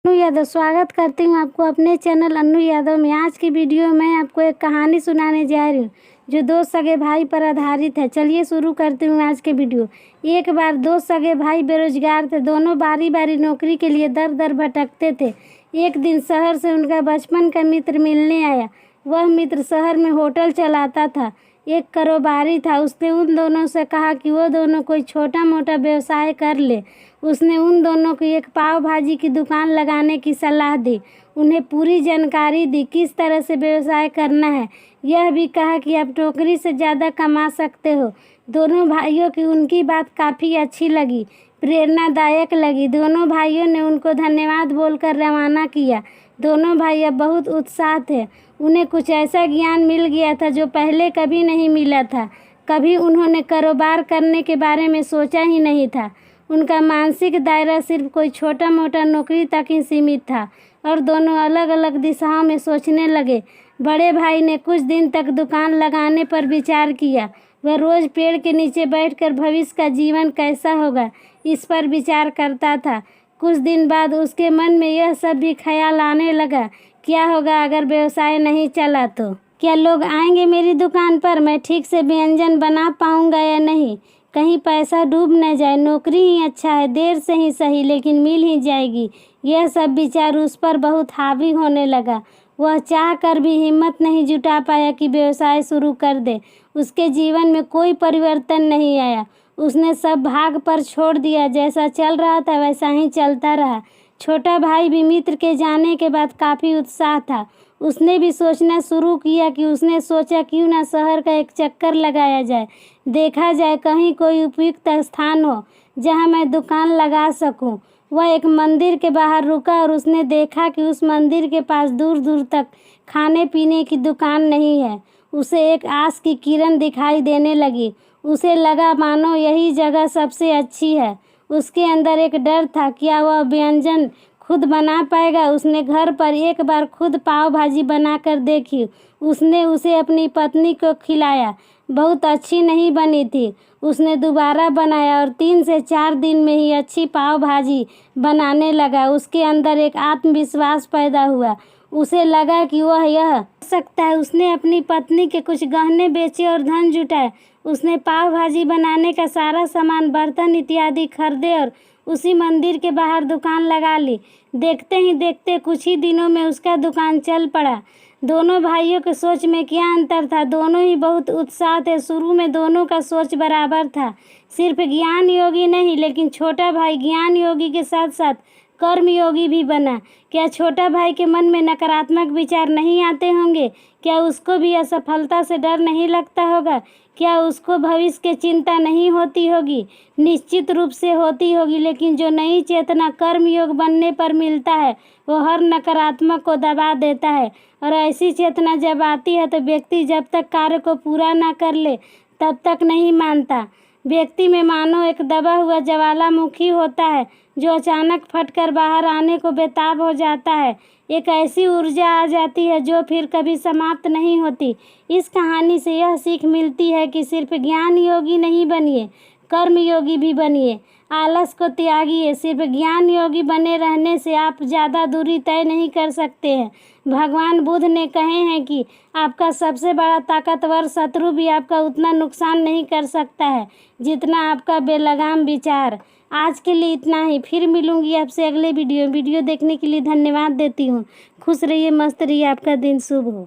अन्नू यादव स्वागत करती हूँ आपको अपने चैनल अन्नू यादव में। आज की वीडियो में आपको एक कहानी सुनाने जा रही हूँ जो दो सगे भाई पर आधारित है। चलिए शुरू करती हूँ आज के वीडियो। एक बार दो सगे भाई बेरोजगार थे। दोनों बारी बारी नौकरी के लिए दर दर भटकते थे। एक दिन शहर से उनका बचपन का मित्र मिलने आया। वह मित्र शहर में होटल चलाता था, एक कारोबारी था। उसने उन दोनों से कहा कि वो दोनों कोई छोटा मोटा व्यवसाय कर ले। उसने उन दोनों को एक पाव भाजी की दुकान लगाने की सलाह दी। उन्हें पूरी जानकारी दी किस तरह से व्यवसाय करना है। यह भी कहा कि आप नौकरी से ज़्यादा कमा सकते हो। दोनों भाइयों की उनकी बात काफ़ी अच्छी लगी, प्रेरणादायक लगी। दोनों भाइयों ने उनको धन्यवाद बोलकर रवाना किया। दोनों भाई अब बहुत उत्साह थे। उन्हें कुछ ऐसा ज्ञान मिल गया था जो पहले कभी नहीं मिला था। कभी उन्होंने कारोबार करने के बारे में सोचा ही नहीं था। उनका मानसिक दायरा सिर्फ कोई छोटा मोटा नौकरी तक ही सीमित था और दोनों अलग अलग दिशाओं में सोचने लगे। बड़े भाई ने कुछ दिन तक दुकान लगाने पर विचार किया। वह रोज़ पेड़ के नीचे बैठकर भविष्य का जीवन कैसा होगा इस पर विचार करता था। कुछ दिन बाद उसके मन में यह सब भी ख्याल आने लगा, क्या होगा अगर व्यवसाय नहीं चला तो? क्या लोग आएंगे मेरी दुकान पर? मैं ठीक से व्यंजन बना पाऊंगा या नहीं? कहीं पैसा डूब न जाए। नौकरी ही अच्छा है, देर से ही सही लेकिन मिल ही जाएगी। यह सब विचार उस पर बहुत हावी होने लगा। वह चाह कर भी हिम्मत नहीं जुटा पाया कि व्यवसाय शुरू कर दे। उसके जीवन में कोई परिवर्तन नहीं आया। उसने सब भाग पर छोड़ दिया। जैसा चल रहा था वैसा ही चलता रहा। छोटा भाई भी मित्र के जाने के बाद काफ़ी उत्साह था। उसने भी सोचना शुरू किया कि उसने सोचा क्यों ना शहर का एक चक्कर लगाया जाए, देखा जाए कहीं कोई उपयुक्त स्थान हो जहां मैं दुकान लगा सकूं। वह एक मंदिर के बाहर रुका और उसने देखा कि उस मंदिर के पास दूर दूर तक खाने पीने की दुकान नहीं है। उसे एक आस की किरण दिखाई देने लगी। उसे लगा मानो यही जगह सबसे अच्छी है। उसके अंदर एक डर था, क्या वह व्यंजन खुद बना पाएगा? उसने घर पर एक बार खुद पाव भाजी बनाकर देखी। उसने उसे अपनी पत्नी को खिलाया। बहुत अच्छी नहीं बनी थी। उसने दोबारा बनाया और 3 से 4 दिन में ही अच्छी पाव भाजी बनाने लगा। उसके अंदर एक आत्मविश्वास पैदा हुआ। उसे लगा कि वह यह सकता है। उसने अपनी पत्नी के कुछ गहने बेचे और धन जुटाए। उसने पाव भाजी बनाने का सारा सामान, बर्तन इत्यादि खरीदे और उसी मंदिर के बाहर दुकान लगा ली। देखते ही देखते कुछ ही दिनों में उसका दुकान चल पड़ा। दोनों भाइयों के सोच में क्या अंतर था? दोनों ही बहुत उत्साह थे। शुरू में दोनों का सोच बराबर था। सिर्फ ज्ञान योगी नहीं, लेकिन छोटा भाई ज्ञान योगी के साथ साथ कर्म योगी भी बना। क्या छोटा भाई के मन में नकारात्मक विचार नहीं आते होंगे? क्या उसको भी असफलता से डर नहीं लगता होगा? क्या उसको भविष्य की चिंता नहीं होती होगी? निश्चित रूप से होती होगी, लेकिन जो नई चेतना कर्म योग बनने पर मिलता है वो हर नकारात्मक को दबा देता है। और ऐसी चेतना जब आती है तो व्यक्ति जब तक कार्य को पूरा ना कर ले तब तक नहीं मानता। व्यक्ति में मानो एक दबा हुआ ज्वालामुखी होता है जो अचानक फटकर बाहर आने को बेताब हो जाता है। एक ऐसी ऊर्जा आ जाती है जो फिर कभी समाप्त नहीं होती। इस कहानी से यह सीख मिलती है कि सिर्फ ज्ञान योगी नहीं बनिए, कर्म योगी भी बनिए। आलस को त्यागिए। सिर्फ ज्ञान योगी बने रहने से आप ज़्यादा दूरी तय नहीं कर सकते हैं। भगवान बुद्ध ने कहे हैं कि आपका सबसे बड़ा ताकतवर शत्रु भी आपका उतना नुकसान नहीं कर सकता है जितना आपका बेलगाम विचार। आज के लिए इतना ही। फिर मिलूंगी आपसे अगले वीडियो देखने के लिए धन्यवाद देती हूँ। खुश रहिए, मस्त रहिए, आपका दिन शुभ हो।